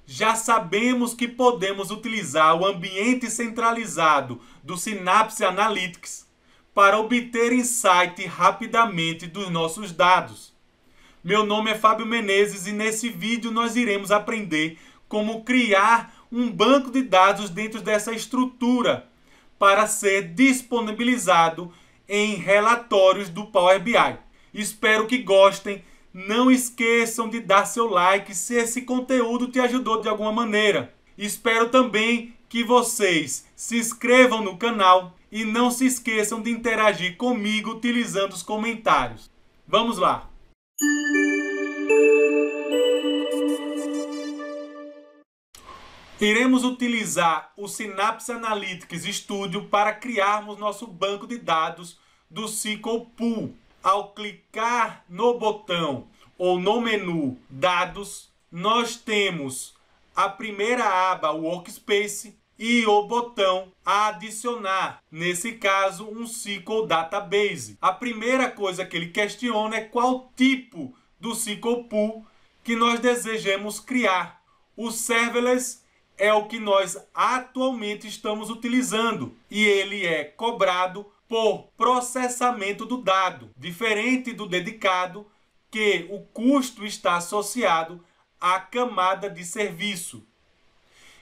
já sabemos que podemos utilizar o ambiente centralizado do Synapse Analytics para obter insight rapidamente dos nossos dados. Meu nome é Fábio Menezes e nesse vídeo nós iremos aprender como criar um banco de dados dentro dessa estrutura para ser disponibilizado em relatórios do Power BI. Espero que gostem. Não esqueçam de dar seu like se esse conteúdo te ajudou de alguma maneira. Espero também que vocês se inscrevam no canal e não se esqueçam de interagir comigo utilizando os comentários. Vamos lá! Iremos utilizar o Synapse Analytics Studio para criarmos nosso banco de dados do SQL Pool. Ao clicar no botão ou no menu Dados, nós temos a primeira aba Workspace e o botão Adicionar, nesse caso um SQL Database. A primeira coisa que ele questiona é qual tipo do SQL Pool que nós desejamos criar. O Serverless é o que nós atualmente estamos utilizando e ele é cobrado por processamento do dado, diferente do dedicado, que o custo está associado à camada de serviço.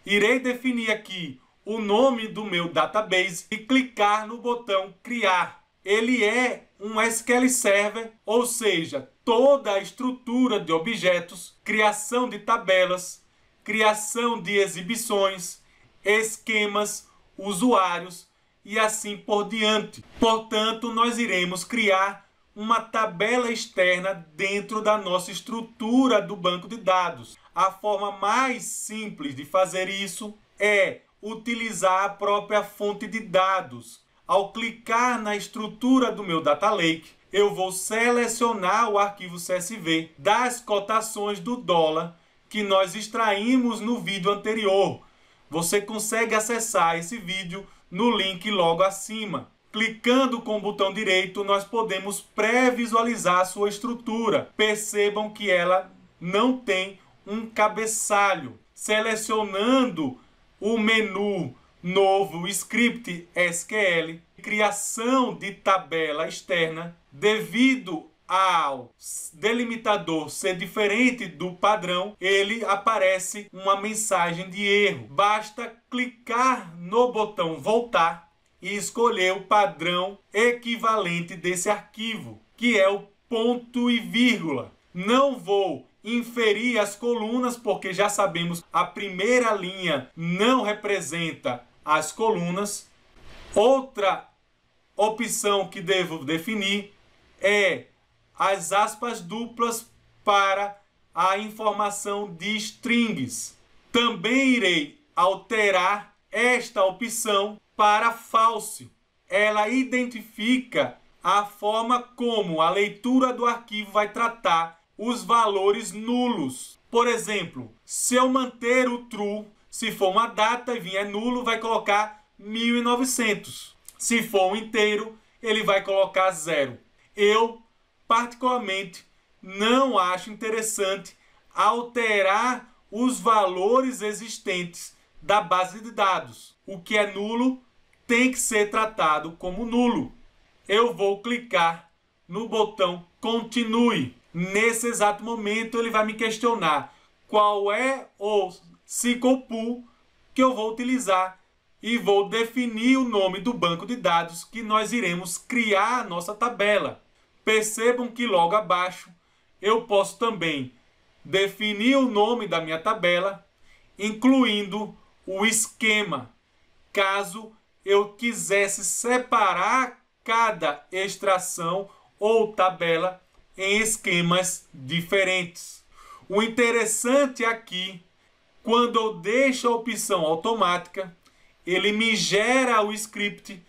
Irei definir aqui o nome do meu database e clicar no botão Criar. Ele é um SQL Server, ou seja, toda a estrutura de objetos, criação de tabelas, criação de exibições, esquemas, usuários e assim por diante. Portanto, nós iremos criar uma tabela externa dentro da nossa estrutura do banco de dados. A forma mais simples de fazer isso é utilizar a própria fonte de dados. Ao clicar na estrutura do meu Data Lake, eu vou selecionar o arquivo CSV das cotações do dólar que nós extraímos no vídeo anterior. Você consegue acessar esse vídeo no link logo acima. Clicando com o botão direito, nós podemos pré-visualizar a sua estrutura. Percebam que ela não tem um cabeçalho. Selecionando o menu novo Script SQL, criação de tabela externa, devido ao delimitador ser diferente do padrão, ele aparece uma mensagem de erro. Basta clicar no botão voltar e escolher o padrão equivalente desse arquivo, que é o ponto e vírgula. Não vou inferir as colunas, porque já sabemos a primeira linha não representa as colunas. Outra opção que devo definir é as aspas duplas para a informação de strings. Também irei alterar esta opção para false. Ela identifica a forma como a leitura do arquivo vai tratar os valores nulos. Por exemplo, se eu manter o true, se for uma data e vier nulo, vai colocar 1900. Se for um inteiro, ele vai colocar 0. Eu particularmente não acho interessante alterar os valores existentes da base de dados. O que é nulo tem que ser tratado como nulo. Eu vou clicar no botão Continue. Nesse exato momento ele vai me questionar qual é o SQL Pool que eu vou utilizar e vou definir o nome do banco de dados que nós iremos criar a nossa tabela. Percebam que logo abaixo eu posso também definir o nome da minha tabela, incluindo o esquema, caso eu quisesse separar cada extração ou tabela em esquemas diferentes. O interessante aqui, quando eu deixo a opção automática, ele me gera o script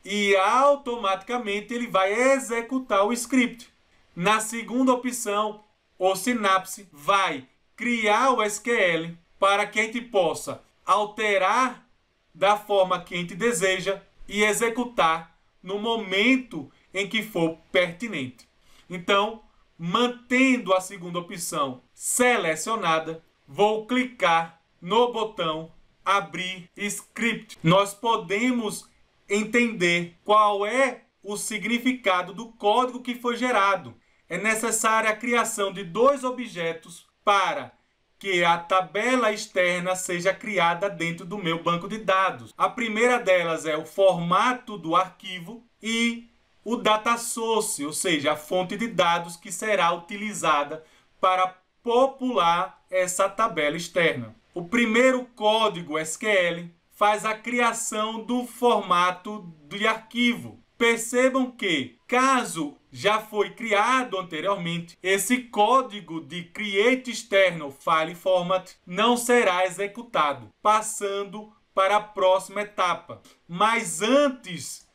e automaticamente ele vai executar o script. Na segunda opção, o Synapse vai criar o SQL para que a gente possa alterar da forma que a gente deseja e executar no momento em que for pertinente. Então, mantendo a segunda opção selecionada, vou clicar no botão abrir script. Nós podemos entender qual é o significado do código que foi gerado. É necessária a criação de 2 objetos para que a tabela externa seja criada dentro do meu banco de dados. A primeira delas é o formato do arquivo e o data source, ou seja, a fonte de dados que será utilizada para popular essa tabela externa. O primeiro código SQL faz a criação do formato de arquivo. Percebam que, caso já foi criado anteriormente, esse código de Create External File Format não será executado, passando para a próxima etapa. Mas antes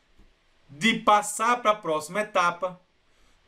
de passar para a próxima etapa,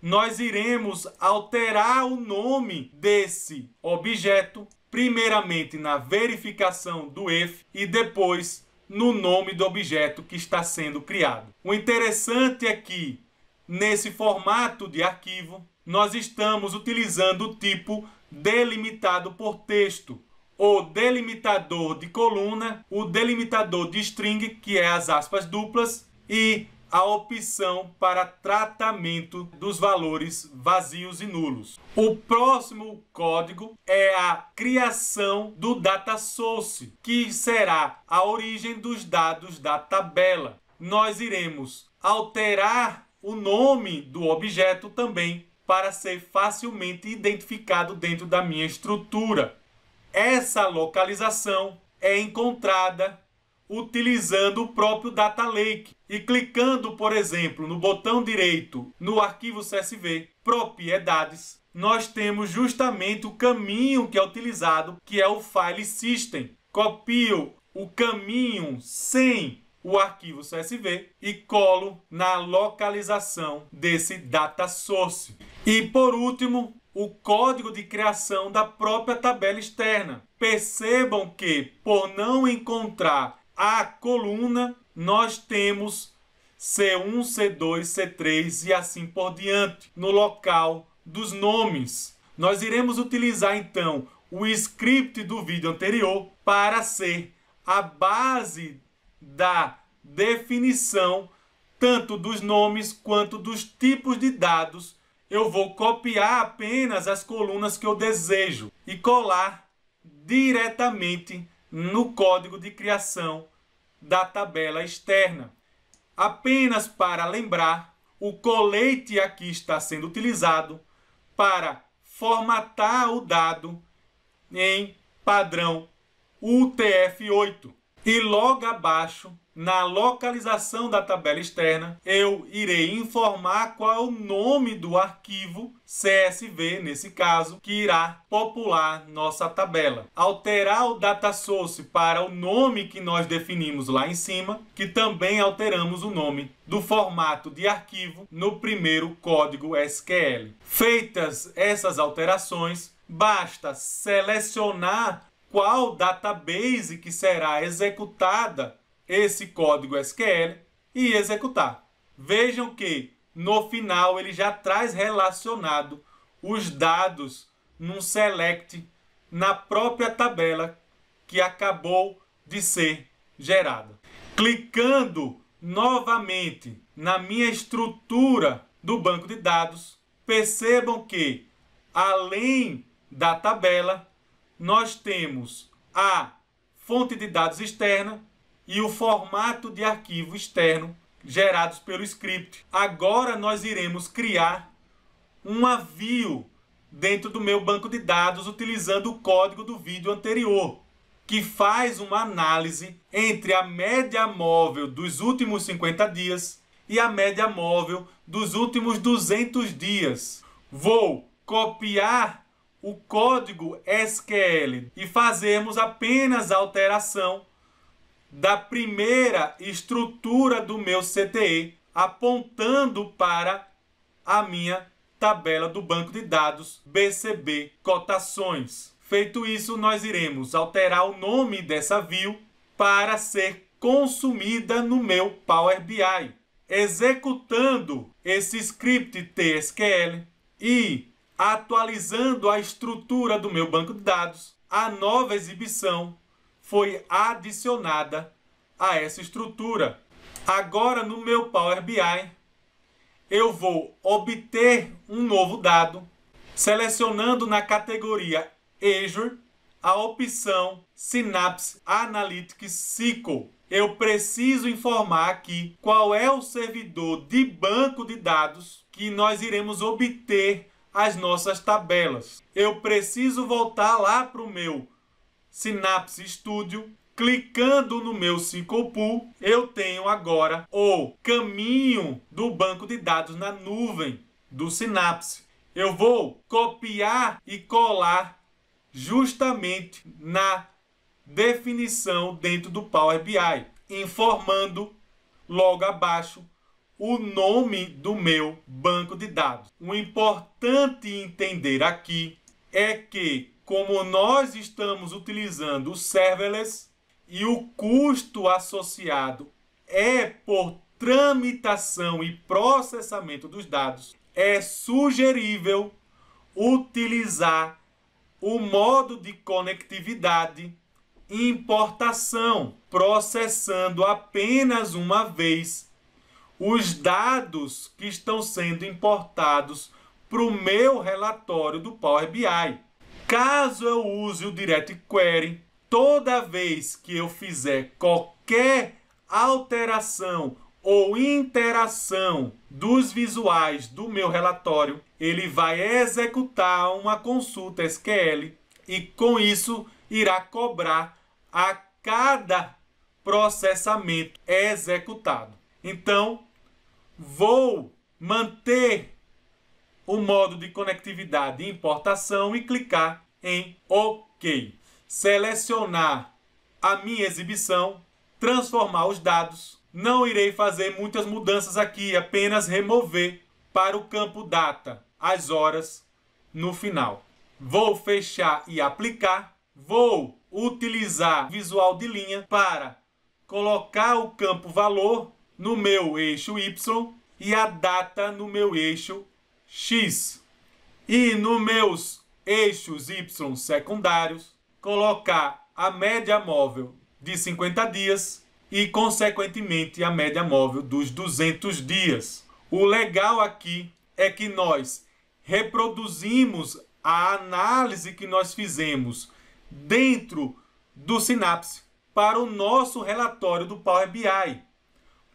nós iremos alterar o nome desse objeto, primeiramente na verificação do if e depois no nome do objeto que está sendo criado. O interessante é que, nesse formato de arquivo, nós estamos utilizando o tipo delimitado por texto, o delimitador de coluna, o delimitador de string, que é as aspas duplas, e a opção para tratamento dos valores vazios e nulos. O próximo código é a criação do data source, que será a origem dos dados da tabela. Nós iremos alterar o nome do objeto também para ser facilmente identificado dentro da minha estrutura. Essa localização é encontrada utilizando o próprio Data Lake e clicando, por exemplo, no botão direito no arquivo CSV, Propriedades, nós temos justamente o caminho que é utilizado, que é o File System. Copio o caminho sem o arquivo CSV e colo na localização desse Data Source. E, por último, o código de criação da própria tabela externa. Percebam que, por não encontrar a coluna, nós temos C1, C2, C3 e assim por diante no local dos nomes. Nós iremos utilizar então o script do vídeo anterior para ser a base da definição tanto dos nomes quanto dos tipos de dados. Eu vou copiar apenas as colunas que eu desejo e colar diretamente no código de criação da tabela externa. Apenas para lembrar, o colete aqui está sendo utilizado para formatar o dado em padrão UTF-8. E logo abaixo, na localização da tabela externa, eu irei informar qual é o nome do arquivo CSV, nesse caso, que irá popular nossa tabela. Alterar o data source para o nome que nós definimos lá em cima, que também alteramos o nome do formato de arquivo no primeiro código SQL. Feitas essas alterações, basta selecionar qual database que será executada esse código SQL e executar. Vejam que no final ele já traz relacionado os dados num select na própria tabela que acabou de ser gerada. Clicando novamente na minha estrutura do banco de dados, percebam que além da tabela nós temos a fonte de dados externa e o formato de arquivo externo gerados pelo script. Agora nós iremos criar uma view dentro do meu banco de dados utilizando o código do vídeo anterior, que faz uma análise entre a média móvel dos últimos 50 dias e a média móvel dos últimos 200 dias. Vou copiar o código SQL e fazermos apenas a alteração da primeira estrutura do meu CTE, apontando para a minha tabela do banco de dados BCB Cotações. Feito isso, nós iremos alterar o nome dessa view para ser consumida no meu Power BI. Executando esse script TSQL e atualizando a estrutura do meu banco de dados, a nova exibição foi adicionada a essa estrutura. Agora, no meu Power BI, eu vou obter um novo dado, selecionando na categoria Azure a opção Synapse Analytics SQL. Eu preciso informar aqui qual é o servidor de banco de dados que nós iremos obter as nossas tabelas. Eu preciso voltar lá para o meu Synapse Studio. Clicando no meu SQL Pool, eu tenho agora o caminho do banco de dados na nuvem do Synapse. Eu vou copiar e colar justamente na definição dentro do Power BI, informando logo abaixo o nome do meu banco de dados. O importante entender aqui é que, como nós estamos utilizando o serverless e o custo associado é por tramitação e processamento dos dados, é sugerível utilizar o modo de conectividade importação, processando apenas uma vez os dados que estão sendo importados para o meu relatório do Power BI. Caso eu use o Direct Query, toda vez que eu fizer qualquer alteração ou interação dos visuais do meu relatório, ele vai executar uma consulta SQL e com isso irá cobrar a cada processamento executado. Então, vou manter o modo de conectividade e importação e clicar em OK. Selecionar a minha exibição, transformar os dados. Não irei fazer muitas mudanças aqui, apenas remover para o campo data as horas no final. Vou fechar e aplicar. Vou utilizar visual de linha para colocar o campo valor no meu eixo Y e a data no meu eixo X. E nos meus eixos Y secundários, colocar a média móvel de 50 dias e, consequentemente, a média móvel dos 200 dias. O legal aqui é que nós reproduzimos a análise que nós fizemos dentro do Synapse para o nosso relatório do Power BI,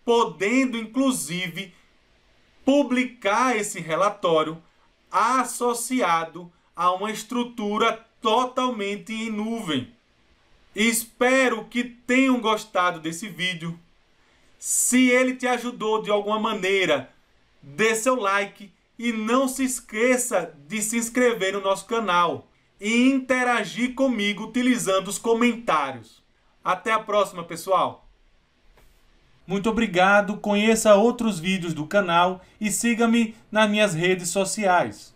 podendo, inclusive, publicar esse relatório associado a uma estrutura totalmente em nuvem. Espero que tenham gostado desse vídeo. Se ele te ajudou de alguma maneira, dê seu like e não se esqueça de se inscrever no nosso canal e interagir comigo utilizando os comentários. Até a próxima, pessoal! Muito obrigado, conheça outros vídeos do canal e siga-me nas minhas redes sociais.